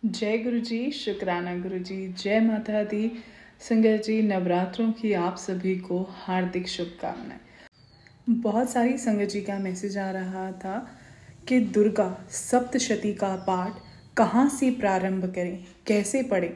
जय गुरु जी, शुक्राना गुरु जी, जय माता दी। संगत जी, नवरात्रों की आप सभी को हार्दिक शुभकामनाएं। बहुत सारी संगत जी का मैसेज आ रहा था कि दुर्गा सप्तशती का पाठ कहाँ से प्रारंभ करें, कैसे पढ़ें।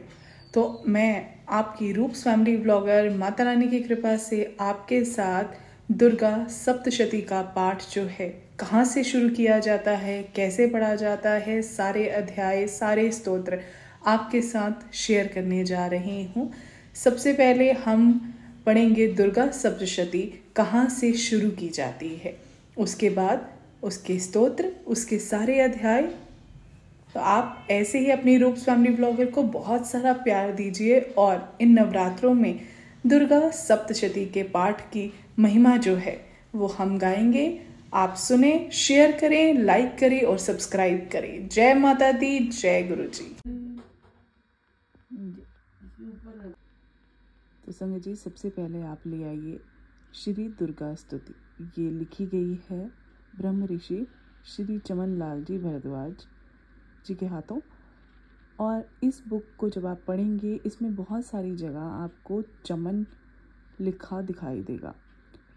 तो मैं आपकी रूप्स फैमिली ब्लॉगर माता रानी की कृपा से आपके साथ दुर्गा सप्तशती का पाठ जो है कहाँ से शुरू किया जाता है, कैसे पढ़ा जाता है, सारे अध्याय, सारे स्तोत्र आपके साथ शेयर करने जा रही हूँ। सबसे पहले हम पढ़ेंगे दुर्गा सप्तशती कहाँ से शुरू की जाती है, उसके बाद उसके स्तोत्र, उसके सारे अध्याय। तो आप ऐसे ही अपनी रूप्स फैमिली ब्लॉगर को बहुत सारा प्यार दीजिए और इन नवरात्रों में दुर्गा सप्तशती के पाठ की महिमा जो है वो हम गाएंगे। आप सुने, शेयर करें, लाइक करें और सब्सक्राइब करें। जय माता दी, जय गुरु जी। तो संगत जी, सबसे पहले आप ले आइए श्री दुर्गा स्तुति। ये लिखी गई है ब्रह्म ऋषि श्री चमन लाल जी भारद्वाज जी के हाथों। और इस बुक को जब आप पढ़ेंगे, इसमें बहुत सारी जगह आपको चमन लिखा दिखाई देगा।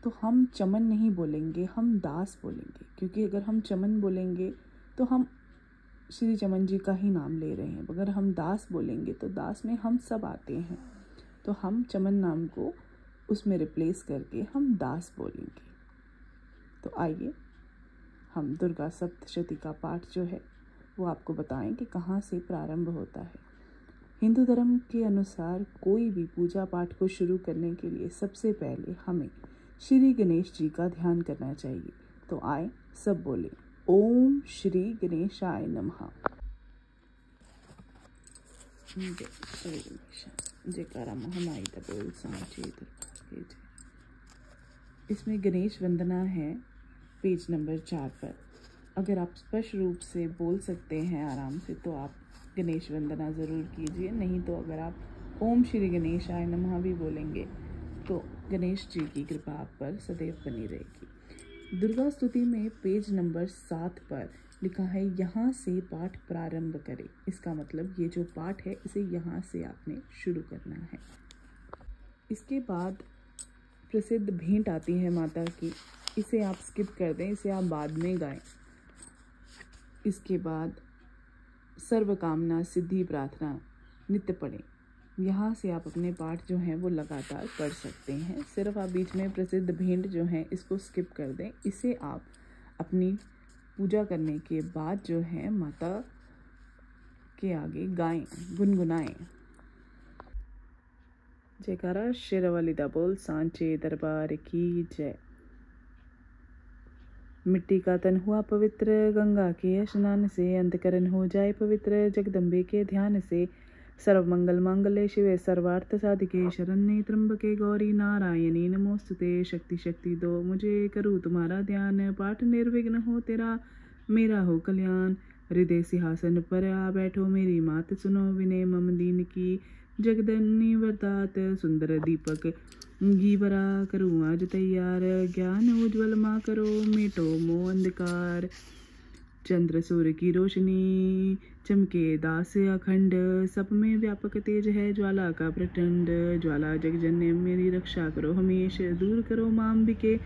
तो हम चमन नहीं बोलेंगे, हम दास बोलेंगे, क्योंकि अगर हम चमन बोलेंगे तो हम श्री चमन जी का ही नाम ले रहे हैं। अगर हम दास बोलेंगे तो दास में हम सब आते हैं, तो हम चमन नाम को उसमें रिप्लेस करके हम दास बोलेंगे। तो आइए हम दुर्गा सप्तशती का पाठ जो है वो आपको बताएं कि कहाँ से प्रारंभ होता है। हिंदू धर्म के अनुसार कोई भी पूजा पाठ को शुरू करने के लिए सबसे पहले हमें श्री गणेश जी का ध्यान करना चाहिए। तो आए सब बोले, ओम श्री गणेशाय नमः। जय श्री गणेश, जयकारा महामाई बोल सांचे दरबार के जय। इसमें गणेश वंदना है पेज नंबर 4 पर। अगर आप स्पष्ट रूप से बोल सकते हैं आराम से तो आप गणेश वंदना ज़रूर कीजिए, नहीं तो अगर आप ओम श्री गणेशाय नमः भी बोलेंगे तो गणेश जी की कृपा आप पर सदैव बनी रहेगी। दुर्गा स्तुति में पेज नंबर 7 पर लिखा है, यहाँ से पाठ प्रारंभ करें। इसका मतलब ये जो पाठ है इसे यहाँ से आपने शुरू करना है। इसके बाद प्रसिद्ध भेंट आती है माता की, इसे आप स्किप कर दें, इसे आप बाद में गाएं। इसके बाद सर्वकामना सिद्धि प्रार्थना नित्य पढ़ें। यहाँ से आप अपने पाठ जो हैं वो लगातार पढ़ सकते हैं। सिर्फ आप बीच में प्रसिद्ध भेंट जो हैं इसको स्किप कर दें। इसे आप अपनी पूजा करने के बाद जो है माता के आगे गाएं, गुनगुनाएं। जयकारा शेरावाली दा बोल सांचे दरबार की जय। मिट्टी का तन हुआ पवित्र गंगा के स्नान से, अंतकरण हो जाए पवित्र जगदम्बे के ध्यान से। सर्वमंगल मांगल्ये शिवे सर्वार्थ साधिके, शरण्ये त्र्यंबके गौरी नारायणी नमोस्तुते। शक्ति शक्ति दो मुझे, करूँ तुम्हारा ध्यान, पाठ निर्विघ्न हो तेरा मेरा हो कल्याण। हृदय सिंहासन पर आ बैठो मेरी मात, सुनो विनय मम दीन की। जगदन्नी वरदात सुंदर दीपक घी भरा करूँ आज तैयार, ज्ञान उज्ज्वल माँ करो मेटो मोह अंधकार। चंद्र सूर्य की रोशनी चमके दास अखंड, सब में व्यापक तेज है ज्वाला का प्रचंड। ज्वाला जगजन्य मेरी रक्षा करो हमेश, दूर करो माँ अंबिके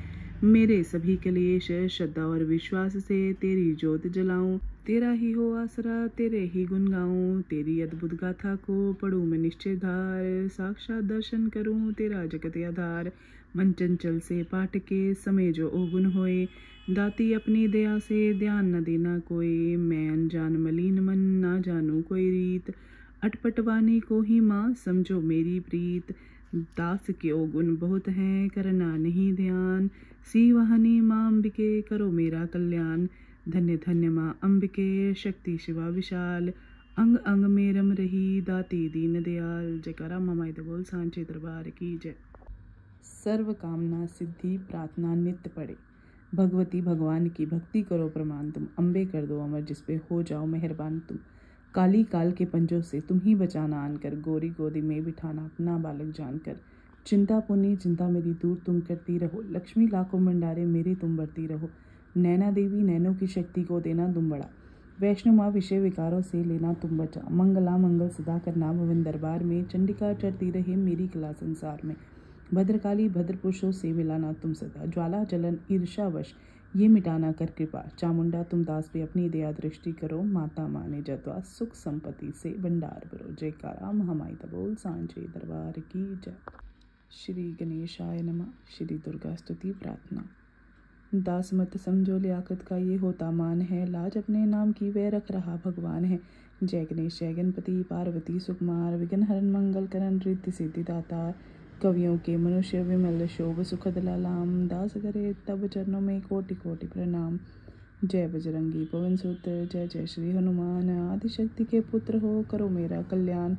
मेरे सभी कलेश। श्रद्धा और विश्वास से तेरी ज्योत जलाऊं, तेरा ही हो आसरा तेरे ही गुण गाऊं। तेरी अद्भुत गाथा को पढ़ूं मैं निश्चय धार, साक्षात दर्शन करूं तेरा जगत आधार। मन चंचल से पाठ के समय जो ओगुन होए, दाती अपनी दया से ध्यान न देना कोई। मैं अनजान मलिन मन ना जानू कोई रीत, अटपट वाणी को ही माँ समझो मेरी प्रीत। दास के गुण बहुत हैं करना नहीं ध्यान, सी वाहनी माँ अंबिके करो मेरा कल्याण। धन्य धन्य माँ अंबिके शक्ति शिवा विशाल, अंग अंग में रम रही दाती दीन दयाल। जयकारा ममाई बोल सांचे दरबार की जय। सर्व कामना सिद्धि प्रार्थना नित्य पढ़े। भगवती भगवान की भक्ति करो प्रमाण तुम, अम्बे कर दो अमर जिस पे हो जाओ मेहरबान तुम। काली काल के पंजों से तुम ही बचाना आनकर, गोरी गोदी में बिठाना अपना बालक जानकर। चिंता पुनी चिंता मेरी दूर तुम करती रहो, लक्ष्मी लाखों भंडारे मेरे तुम बढ़ती रहो। नैना देवी नैनों की शक्ति को देना तुम बड़ा, वैष्णो माँ विषय विकारों से लेना तुम बचा। मंगला मंगल सदा करना भवन दरबार में। चंडिका चढ़ती रहे मेरी कला संसार में। भद्रकाली भद्र पुरुषों से मिलाना तुम सदा। ज्वाला जलन ईर्षावश ये मिटाना कर कृपा। चामुंडा तुम दास पे अपनी दया दृष्टि करो। माता माने जतवा सुख संपत्ति से भंडार भरो। जयकारा महामाई तबोल सांचे दरबार की जय। श्री गणेशाय नमः। श्री दुर्गा स्तुति प्रार्थना। दास मत समझो लियाकत का ये होता मान है। लाज अपने नाम की वह रख रहा भगवान है। जय गणेश जय गणपति पार्वती सुकुमार। विघ्न हरण मंगल करण रिद्धि सिद्धि दाता। कवियों के मनुष्य विमल शोभ सुखद लालाम। दास करे तब चरणों में कोटि कोटि प्रणाम। जय बजरंगी पवन सुत जय जय श्री हनुमान। आदिशक्ति के पुत्र हो करो मेरा कल्याण।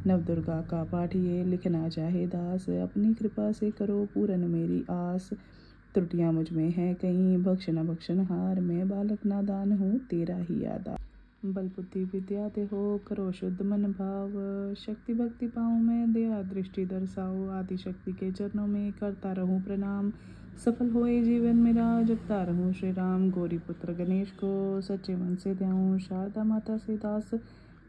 नव दुर्गा का पाठ ये लिखना चाहे दास। अपनी कृपा से करो पूरन मेरी आस। त्रुटियां मुझ में हैं कहीं भक्षण भक्षणहार। मैं बालक नादान हूँ तेरा ही यादा। बल बुद्धि विद्या दे हो करो शुद्ध मन भाव। शक्ति भक्ति पाऊँ मैं दया दृष्टि दर्शाओ। आदि शक्ति के चरणों में करता रहूं प्रणाम। सफल होए जीवन मेरा जपता रहूं श्री राम। गौरी पुत्र गणेश को सच्चे मन से ध्याऊं। शारदा माता से दास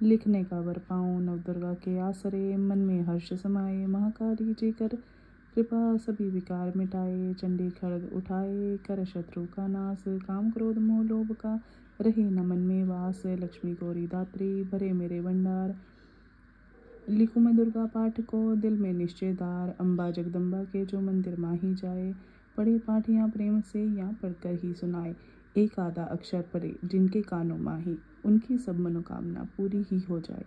लिखने का वर पाऊं। नव दुर्गा के आसरे मन में हर्ष समाये। महाकाली जी कर कृपा सभी विकार मिटाए। चंडी खड़ग उठाए कर शत्रु का नाश। काम क्रोध मोह लोभ का रहे न मन में वास। लक्ष्मी गौरी दात्री भरे मेरे भंडार। लिखूं मैं दुर्गा पाठ को दिल में निश्चयदार। अम्बा जगदम्बा के जो मंदिर माही जाए। पढ़े पाठियाँ प्रेम से या पढ़कर ही सुनाए। एक आधा अक्षर पढ़े जिनके कानों माही। उनकी सब मनोकामना पूरी ही हो जाए।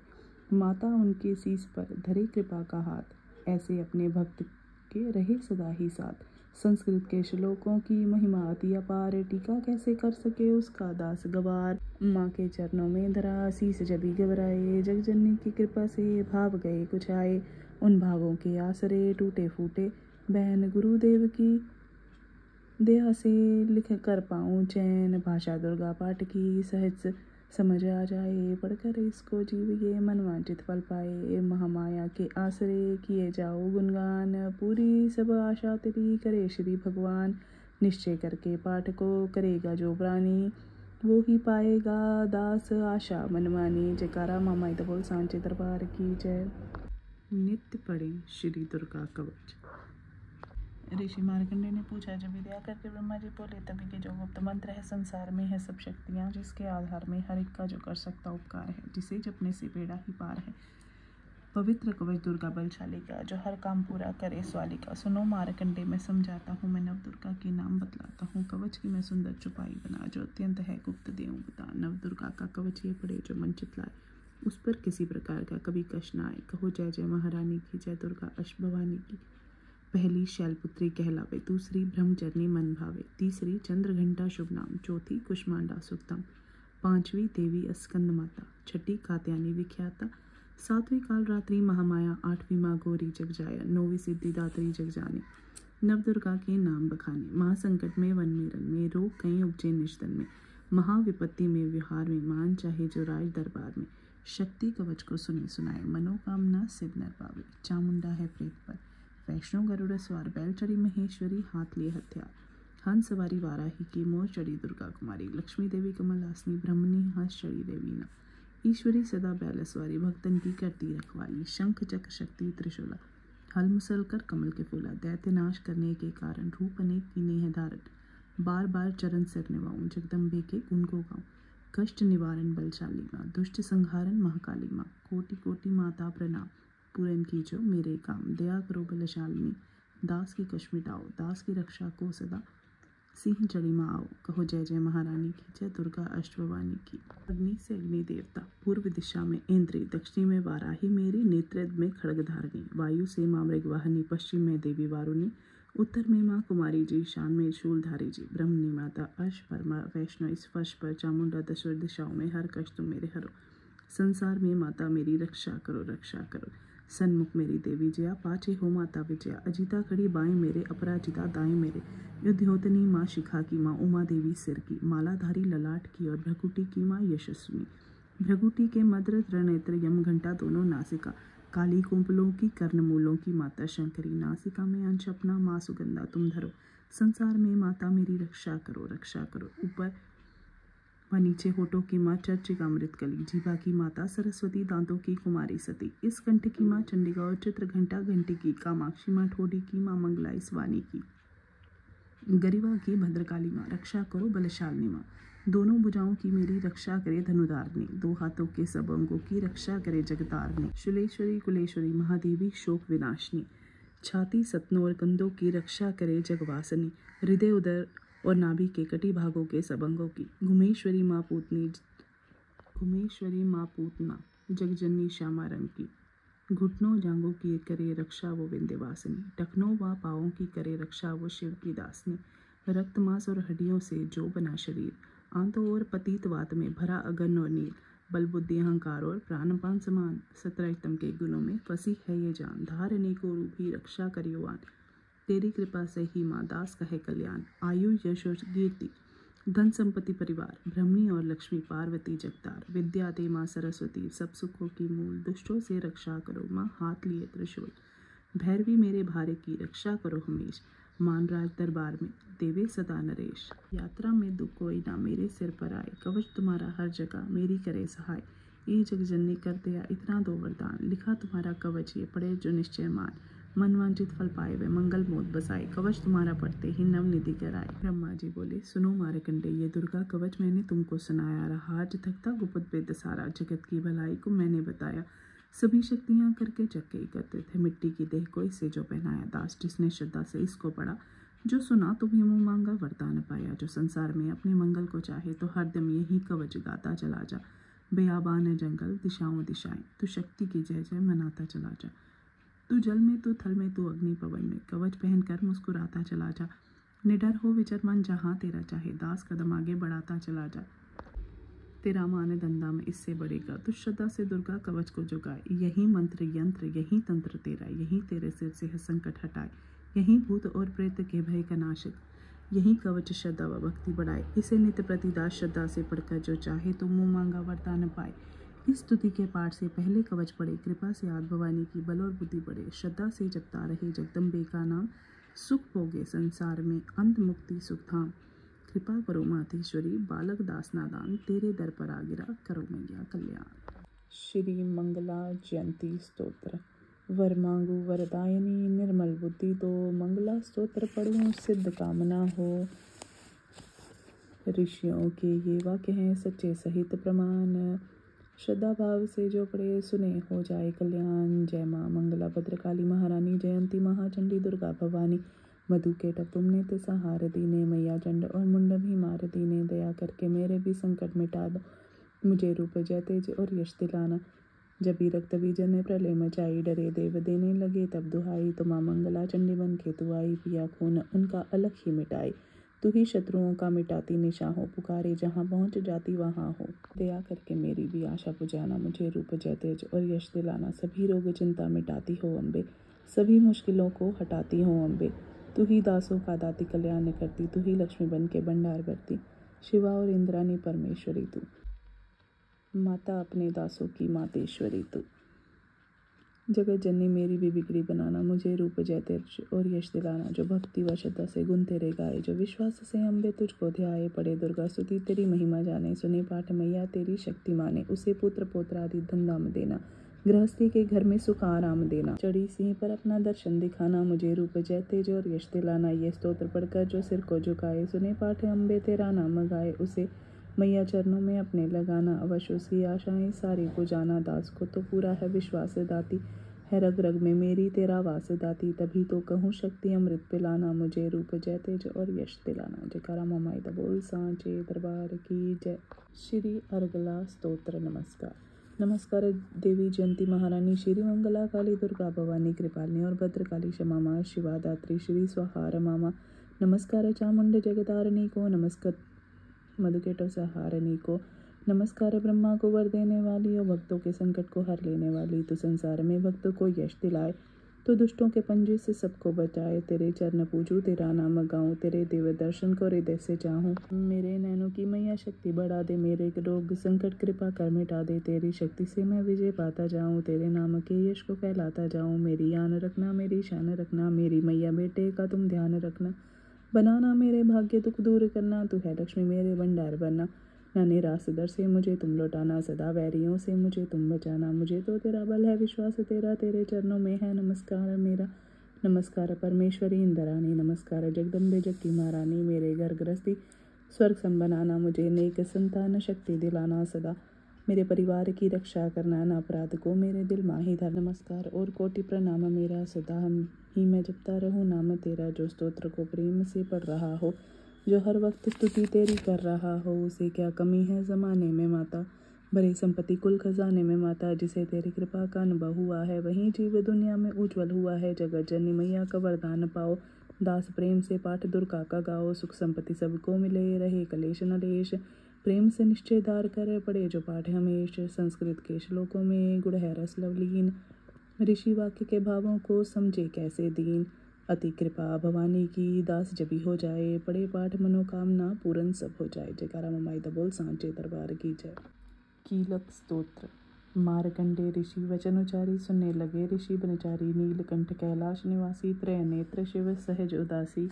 माता उनके शीस पर धरे कृपा का हाथ। ऐसे अपने भक्त के रहे सदा ही साथ। संस्कृत के श्लोकों की महिमा अति अपार। टीका कैसे कर सके उसका दास गवार। माँ के चरणों में धरा शीस जबी घबराए। जगजननी की कृपा से भाव गए कुछ आए। उन भावों के आसरे टूटे फूटे बहन। गुरुदेव की दया से लिख कर पाऊँ चैन। भाषा दुर्गा पाठ की सहज समझ आ जाए। पढ़कर इसको जीविए मन वांछित फल पाए। महामाया के आसरे किए जाओ गुणगान। पूरी सब आशा तेरी करे श्री भगवान। निश्चय करके पाठ को करेगा जो प्राणी। वो ही पाएगा दास आशा मनमानी। जयकारा महामाई तबोल सांचे दरबार की जय। नित्य पढ़ें श्री दुर्गा कवच। ऋषि मार्कंडेय ने पूछा, जब विद्या करके ब्रह्मा जी बोले तभी के जो गुप्त मंत्र है संसार में है सब शक्तियाँ जिसके आधार में हर एक का जो कर सकता उपकार है जिसे जपने से बेड़ा ही पार है। पवित्र कवच दुर्गा बलशाली का जो हर काम पूरा करे स्वाली का। सुनो मार्कंडेय मैं समझाता हूँ मैं नव दुर्गा के नाम बतलाता हूँ। कवच की मैं सुंदर चुपाई बना जो अत्यंत है गुप्त देऊँ बता। नव दुर्गा का कवच ये पड़े जो मन चितलाए उस पर किसी प्रकार का कभी कष्ट न आए। कहो जय जय महारानी की जय दुर्गा अष्ट भवानी की। पहली शैलपुत्री कहलावे। दूसरी ब्रह्मचर्नी मन भावे। तीसरी चंद्रघंटा शुभ नाम। चौथी कुष्मांडा सुक्तम। पांचवी देवी अस्कंद माता। छठी कात्यायनी विख्याता। सातवीं काल रात्रि महामाया। आठवीं माँ गौरी जगजाया। नौवीं सिद्धिदात्री जगजानी। नवदुर्गा के नाम बखाने। महासंकट में वन में रन में। रोग कहीं उपजे निष्दन में। महाविपत्ति में व्यवहार में। मान चाहे जो राज दरबार में। शक्ति कवच को सुने सुनाए मनोकामना सिद्ध नर पावे। चामुंडा है प्रेत पर वैष्णो गरुड़ सवार। बैल चढ़ी महेश्वरी हाथ लिए हथियार। हंस सवारी वाराही की मोर चढ़ी दुर्गा कुमारी। लक्ष्मी देवी कमलासनी ब्रह्मणी हंस चढ़ी देवी ना। ईश्वरी सदा बैल सवारी भक्तन की करती रखवाली। शंख चक्र शक्ति त्रिशूला हल मुसल कर कमल के फूला। दैत्य नाश करने के कारण रूप अनेक कीने है धारण। बार बार चरण सिर निभाऊं जगदम्बे के गुण को गाऊं। कष्ट निवारण बलशाली माँ दुष्ट संहारण महाकाली माँ। कोटि कोटि माता प्रणाम पूरन कीजो मेरे काम। दया करो बलशालिनी दास की कष्ट मिटाओ। दास की रक्षा को सदा सिंह चढ़ी माँ आओ। कहो जय जय महारानी की जय दुर्गा अष्ट भवानी की। अग्नि से अग्नि देवता। पूर्व दिशा में इंद्री। दक्षिणी में वाराही मेरी। नेत्र में खड़गधारिणी। वायु से माँ मृगवाहिनी। पश्चिम में देवी वारुणी। उत्तर में माँ कुमारी जी। शान में शूलधारी जी। ब्रह्मणी माता अश परमा वैष्णो इस फर्श पर। चामुंडा दशरथ दिशाओं में हर कष्ट तुम मेरे हरो। संसार में माता मेरी रक्षा करो रक्षा करो। सन्मुख मेरी देवी जया। पाछे हो माता विजया। अजिता खड़ी बाएं मेरे। अपराजिता दाएं मेरे। युद्धयोतनी माँ शिखा की माँ। उमा देवी सिर की। मालाधारी ललाट की और भ्रकुटी की माँ यशस्विनी। भ्रकुटी के मद्र त्रिनेत्र यम घंटा दोनों नासिका। काली कुंपलों की कर्णमूलों की माता शंकरी। नासिका में अंश अपना माँ सुगंधा तुम धरो। संसार में माता मेरी रक्षा करो रक्षा करो। ऊपर व नीचे होठों की माँ चर्चिका अमृत कली, जीवा की माता सरस्वती, दांतों की कुमारी सती, इस कंठ की माँ चंडिका और चित्र घंटा घंटी की, कामाक्षी माँ ठोडी की, माँ मंगला इस वाणी की, गरिवा की भद्रकाली माँ, रक्षा करो बलशालिनी माँ, दोनों भुजाओं की मेरी रक्षा करे धनुधारिणी, दो हाथों के सब अंगों की रक्षा करे जगतारिणी, शूलेश्वरी कुलेश्वरी महादेवी शोक विनाशिनी, छाती सतनों और कंधों की रक्षा करे जगवासनी, हृदय उदर और नाभि के कटी भागों के सब अंगों की, घुमेश्वरी माँ पूतना जगजननी श्यामा रंग की, घुटनों जांघों की करे रक्षा वो विंध्यवासिनी, टखनों व पाँवों की करे रक्षा वो शिव की दासनी, रक्त मांस और हड्डियों से जो बना शरीर, आंतों और पतितवात में भरा अगन और नील, बल बुद्धि अहंकार और प्राणपान समान, 17 स्तंभ के गुणों में फंसी है ये जान, धारने को रूपी रक्षा करियोवान, तेरी कृपा से ही माँ दास कहे कल्याण, आयु यश और कीर्ति, धन संपत्ति परिवार, ब्रह्मणी और लक्ष्मी पार्वती जगतार, विद्या दे माँ सरस्वती, सब सुखों की मूल, दुष्टों से रक्षा करो माँ हाथ लिए त्रिशूल, भैरवी मेरे भारे की रक्षा करो हमेश, मानराज दरबार में देवे सदा नरेश, यात्रा में दुख कोई ना मेरे सिर पर आए, कवच तुम्हारा हर जगह मेरी करे सहाय, ये जगजननी कर दिया इतना दो वरदान, लिखा तुम्हारा कवच ये पड़े जो निश्चय मान, मनवांचित फल पाए वे मंगल मोद बसाए, कवच तुम्हारा पढ़ते ही नवनिधि कराए। ब्रह्मा जी बोले, सुनो मारकंडे, ये दुर्गा कवच मैंने तुमको सुनाया, रहा आज थकता गुप्त वेद सारा, जगत की भलाई को मैंने बताया, सभी शक्तियाँ करके जग के एकत्रित है, मिट्टी की देह को इससे जो पहनाया, दास जिसने श्रद्धा से इसको पढ़ा, जो सुना तो भी मुँह मांगा वरदान पाया, जो संसार में अपने मंगल को चाहे तो हरदम यही कवच गाता चला जा, बेआबान है जंगल दिशाओं दिशाएं, तू शक्ति की जय जय मनाता चला जा, तू जल में तू थल में तू अग्नि पवन में, कवच पहनकर मुस्कुराता चला जा, निडर हो विचर मन जहाँ तेरा चाहे, दास कदम आगे बढ़ाता चला जा, तेरा मान धंधा में इससे बढ़ेगा, तू श्रद्धा से दुर्गा कवच को जुगाए, यही मंत्र यंत्र यही तंत्र तेरा, यही तेरे सिर से है संकट हटाए, यही भूत और प्रेत के भय का नाशक, यही कवच श्रद्धा व भक्ति बढ़ाए, इसे नित्य प्रतिदास श्रद्धा से पढ़कर जो चाहे तो मुँह मांगा वरदान पाए, इस स्तुति के पाठ से पहले कवच पढ़े, कृपा से आद भवानी की बल और बुद्धि बढ़े, श्रद्धा से जपता रहे जगदम्बे का नाम, सुख भोगे संसार में अंत मुक्ति सुख धाम, कृपा करो मातेश्वरी बालक दास नादान, तेरे दर पर आ गिरा करो मैया कल्याण। श्री मंगला जयंती स्तोत्र। वर मांगू वरदायनी, निर्मल बुद्धि दो, मंगला स्तोत्र पढ़ूं सिद्ध कामना हो, ऋषियों के ये वाक्य हैं सच्चे सहित प्रमाण, श्रद्धा भाव से जो पढ़े सुने हो जाए कल्याण। जय माँ मंगला भद्रकाली महारानी, जयंती महाचंडी दुर्गा भवानी, मधु के टप तुमने ते सहार दीने, मैया चंड और मुंड भी मार दीने, दया करके मेरे भी संकट मिटा दो, मुझे रूप जय तेज और यश दिलाना, जब भी रक्त बीजन ने प्रलय मचाई, डरे देव देने लगे तब दुहाई, तो माँ मंगला चंडी बन के तू आई, पिया खून उनका अलग ही मिटाई, तू ही शत्रुओं का मिटाती निशा हो, पुकारे जहाँ पहुँच जाती वहाँ हो, दया करके मेरी भी आशा पुजाना, मुझे रूप जय तेज और यश दिलाना, सभी रोग चिंता मिटाती हो अम्बे, सभी मुश्किलों को हटाती हो अम्बे, तू ही दासों का दाती कल्याण करती, तू ही लक्ष्मी बन के भंडार भरती, शिवा और इंद्रानी परमेश्वरी तू, माता अपने दासों की मातेश्वरी तू, जगत जननी मेरी भी बिगड़ी बनाना, मुझे रूप जय तेज और यश दिलाना, जो भक्ति व श्रद्धा से गुण तेरे गाए, जो विश्वास से अम्बे तुझको ध्याए, पढ़े दुर्गा स्तुति तेरी महिमा जाने, सुने पाठ मैया तेरी शक्ति माने, उसे पुत्र पौत्र आदि धन धाम देना, गृहस्थी के घर में सुख आराम देना, चढ़ी सिंह पर अपना दर्शन दिखाना, मुझे रूप जय तेज और यश दिलाना, ये स्तोत्र पढ़कर जो सिर को झुकाए, सुने पाठ अम्बे तेरा नाम गाए, उसे मैया चरणों में अपने लगाना, अवश्य उसकी आशाएं सारी पुजाना, दास को तो पूरा है विश्वास दाती, है रग रग में मेरी तेरा वास दाती, तभी तो कहूँ शक्ति अमृत पिलाना, मुझे रूप जय तेज और यश दिलाना। जयकारा ममाई द बोल सांचे दरबार की जय। श्री अर्गला स्तोत्र। नमस्कार। नमस्कार देवी जयंती महारानी, श्री मंगला काली दुर्गा भवानी कृपालिनी और भद्रकाली क्षमा माँ शिवा दात्री श्री स्वाहार मामा, नमस्कार चामुंड जगदारणी को, नमस्कार मधुकेटो सहारनी को, नमस्कार ब्रह्मा को वर देने वाली और भक्तों के संकट को हर लेने वाली, तो संसार में भक्तों को यश दिलाए, तो दुष्टों के पंजे से सबको बचाए, तेरे चरण पूजूं तेरा नाम गाऊं, तेरे दिव्य दर्शन को हृदय से चाहूं, मेरे नैनों की मैया शक्ति बढ़ा दे, मेरे रोग संकट कृपा कर मिटा दे, तेरी शक्ति से मैं विजय पाता जाऊं, तेरे नाम के यश को फैलाता जाऊं, मेरी आन रखना मेरी शान रखना, मेरी मैया बेटे का तुम ध्यान रखना, बनाना मेरे भाग्य दुख दूर करना, तू है लक्ष्मी मेरे भंडार भरना, नाने रासदर से मुझे तुम लौटाना, सदा वैरियों से मुझे तुम बचाना। मुझे तो तेरा बल है, विश्वास तेरा तेरे चरणों में है नमस्कार मेरा। नमस्कार परमेश्वरी इंद्राणी, नमस्कार जगदम्बे जग की महारानी। मेरे घर गृहस्थी स्वर्ग संबनाना, मुझे नेक संतान शक्ति दिलाना। सदा मेरे परिवार की रक्षा करना, ना अपराध को मेरे दिल माही धर। नमस्कार और कोटि प्रणाम मेरा, सदा हम ही मैं जपता रहूं नाम तेरा। जो स्तोत्र को प्रेम से पढ़ रहा हो, जो हर वक्त स्तुति तेरी कर रहा हो, उसे क्या कमी है जमाने में माता। भरे संपत्ति कुल खजाने में माता, जिसे तेरी कृपा का अनुभव हुआ है, वहीं जीव दुनिया में उज्जवल हुआ है। जगत जननी मैया का वरदान पाओ, दास प्रेम से पाठ दुर्गा का गाओ। सुख संपत्ति सबको मिले, रहे कलेश नलेश, प्रेम से निश्चय धार कर पढ़े जो पाठ हमेश। संस्कृत के श्लोकों में गुण है रस लवलीन, ऋषि वाक्य के भावों को समझे कैसे दीन। अति कृपा भवानी की, दास जबी हो जाए, पढ़े पाठ मनोकामना पूर्ण सब हो जाए। जयकारा ममाई द बोल सांचे दरबार की जय। कीलक स्तोत्र। मारकंडे ऋषि वचनोचारी, सुनने लगे ऋषि बनचारी। नीलकंठ कैलाश निवासी, त्रय नेत्र शिव सहज उदासी।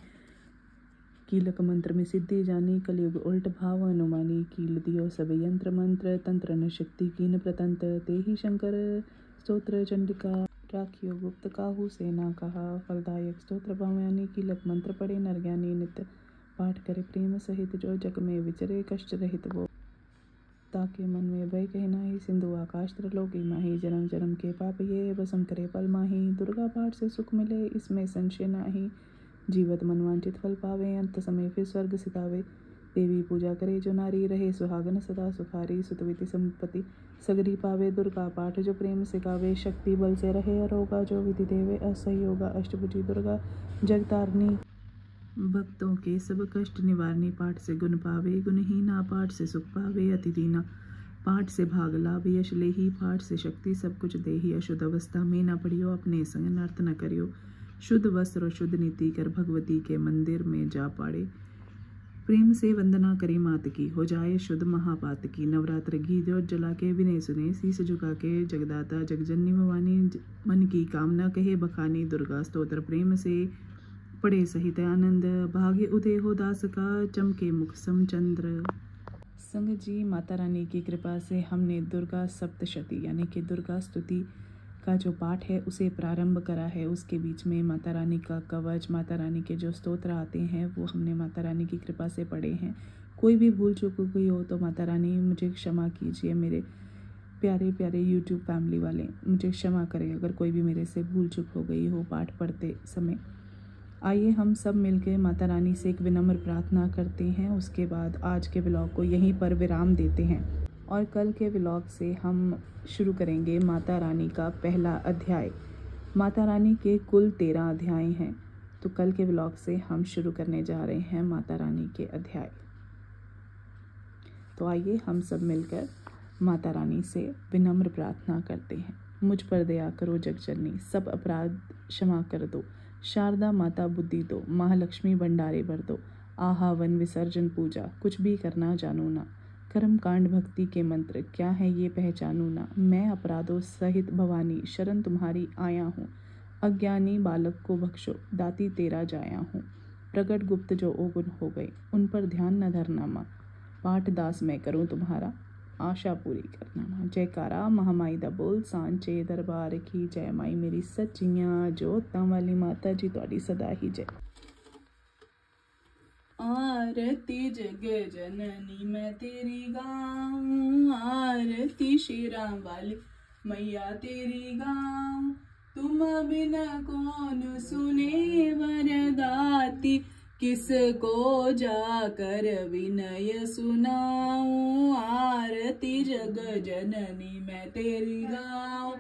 कीलक मंत्र में सिद्धि जानी, कलयुग उल्ट भाव अनुमानी। कील दियो सब यंत्र मंत्र, तंत्र न शक्ति कीन प्रतंत्र। ते ही शंकर स्तोत्र चंडिका, राखियो गुप्त काहू सेना कहा। फलदायक स्तोत्र भवानी, कीलक मंत्र पढ़े नर ज्ञानी। नित्य पाठ करे प्रेम सहित, जो जग में विचरे कष्ट रहित वो। ताके मन में भय कहना ही, सिंधु आकाश त्रिलोकी माही। जन्म जन्म के पाप ये भस्म करे पल माही। दुर्गा पाठ से सुख मिले, इसमें संशय नाही। जीवत मनवांचित फल पावे, अंत समय फिर स्वर्ग सितावे। देवी पूजा करे जो नारी, रहे सुहागन सदा सुखारी। सुतविति संपत्ति सगरी पावे, दुर्गा पाठ जो प्रेम से गावे। शक्ति बल से रहे अरोगा, जो विधि देवे असहयोगा। अष्टभुजी दुर्गा जगतारनी, भक्तों के सब कष्ट निवारणी। पाठ से गुण पावे गुणहीना, पाठ से सुख पावे अति दीना। पाठ से भाग लाभ यश लेही, पाठ से शक्ति सब कुछ देही। अशुद्ध अवस्था में न पड़ियो, अपने संग नर्त न करियो। शुद्ध वस्त्र और शुद्ध नीति कर, भगवती के मंदिर में जा पाड़े। प्रेम से वंदना करे मात की, हो जाए शुद्ध महापात की। नवरात्र घी ज्योत जला के विनय सुने, शीस झुका के जगदाता जगजननी भवानी। मन की कामना कहे बखानी, दुर्गा स्तोत्र प्रेम से पढ़े सहित आनंद। भाग्य उदय हो दास का, चमके मुख समचंद्र। संग जी, माता रानी की कृपा से हमने दुर्गा सप्तशती यानी कि दुर्गा स्तुति का जो पाठ है उसे प्रारंभ करा है। उसके बीच में माता रानी का कवच, माता रानी के जो स्तोत्र आते हैं वो हमने माता रानी की कृपा से पढ़े हैं। कोई भी भूल चूक हो गई हो तो माता रानी मुझे क्षमा कीजिए। मेरे प्यारे प्यारे यूट्यूब फैमिली वाले मुझे क्षमा करें अगर कोई भी मेरे से भूल चूक हो गई हो पाठ पढ़ते समय। आइए हम सब मिलकर माता रानी से एक विनम्र प्रार्थना करते हैं। उसके बाद आज के व्लॉग को यहीं पर विराम देते हैं और कल के व्लॉग से हम शुरू करेंगे माता रानी का पहला अध्याय। माता रानी के कुल 13 अध्याय हैं, तो कल के व्लॉग से हम शुरू करने जा रहे हैं माता रानी के अध्याय। तो आइए हम सब मिलकर माता रानी से विनम्र प्रार्थना करते हैं। मुझ पर दया करो जगजननी, सब अपराध क्षमा कर दो। शारदा माता बुद्धि दो, महालक्ष्मी भंडारे भर दो। आहावन विसर्जन पूजा कुछ भी करना जानू ना। कर्म कांड भक्ति के मंत्र क्या है ये पहचानू ना। मैं अपराधों सहित भवानी शरण तुम्हारी आया हूँ। अज्ञानी बालक को बख्शो, दाती तेरा जाया हूँ। प्रगट गुप्त जो ओगुन हो गए, उन पर ध्यान न धरना माँ। पाठ दास मैं करूँ तुम्हारा, आशा पूरी करना माँ। जयकारा महामाई दा बोल सांचे दरबार की जय। माई मेरी सच्चियाँ जोतां वाली माता जी तुहाडी सदा ही जय। आरती जग जननी मैं तेरी गाऊं, आरती शेरां वाली मैया तेरी गाऊं। तुम बिना कौन सुने वरदाती, किसको जाकर विनय सुनाऊं। आरती जग जननी मैं तेरी गाऊं।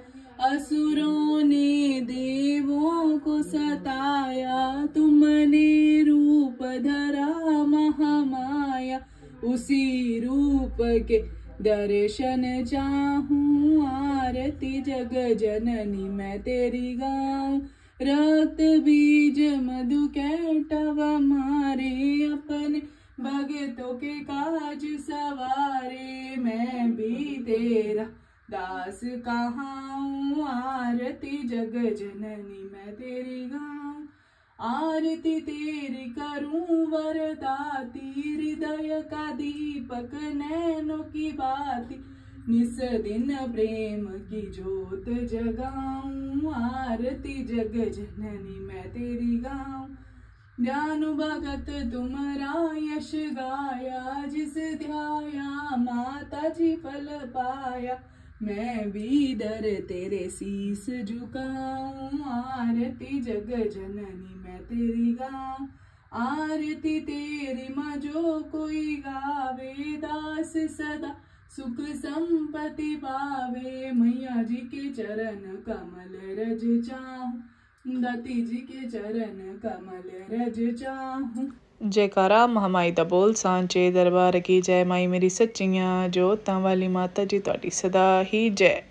असुरों ने देवों को सताया, तुमने रूप धरा महामाया। उसी रूप के दर्शन चाहूं। आरती जग जननी मैं तेरी गाऊं। रक्त बीज मधु कैटव मारे, अपने भगतों के काज सवारे। मैं भी तेरा दास कहाऊं। आरती जग जननी मैं तेरी गाऊं। आरती तेरी करूं वरदाती, हृदय का दीपक नैनों की बाती, निस दिन प्रेम की जोत जगाऊं, आरती जग जननी मैं तेरी गाऊं। ज्ञान भगत तुमरा यश गाया, जिस ध्याया माता जी फल पाया, मैं भी दर तेरे शीस झुकाऊं, आरती जग जननी मैं तेरी गाऊं। आरती तेरी माँ जो कोई गावे, दास सदा सुख संपत्ति पावे, मैया जी के चरण कमल रज चाहूं, दाती जी के चरण कमल रज चाहूं। जयकारा महामाई दा बोल सांचे दरबार की जय। माई मेरी सच्चियां जोतां वाली माता जी तुहाडी सदा ही जय।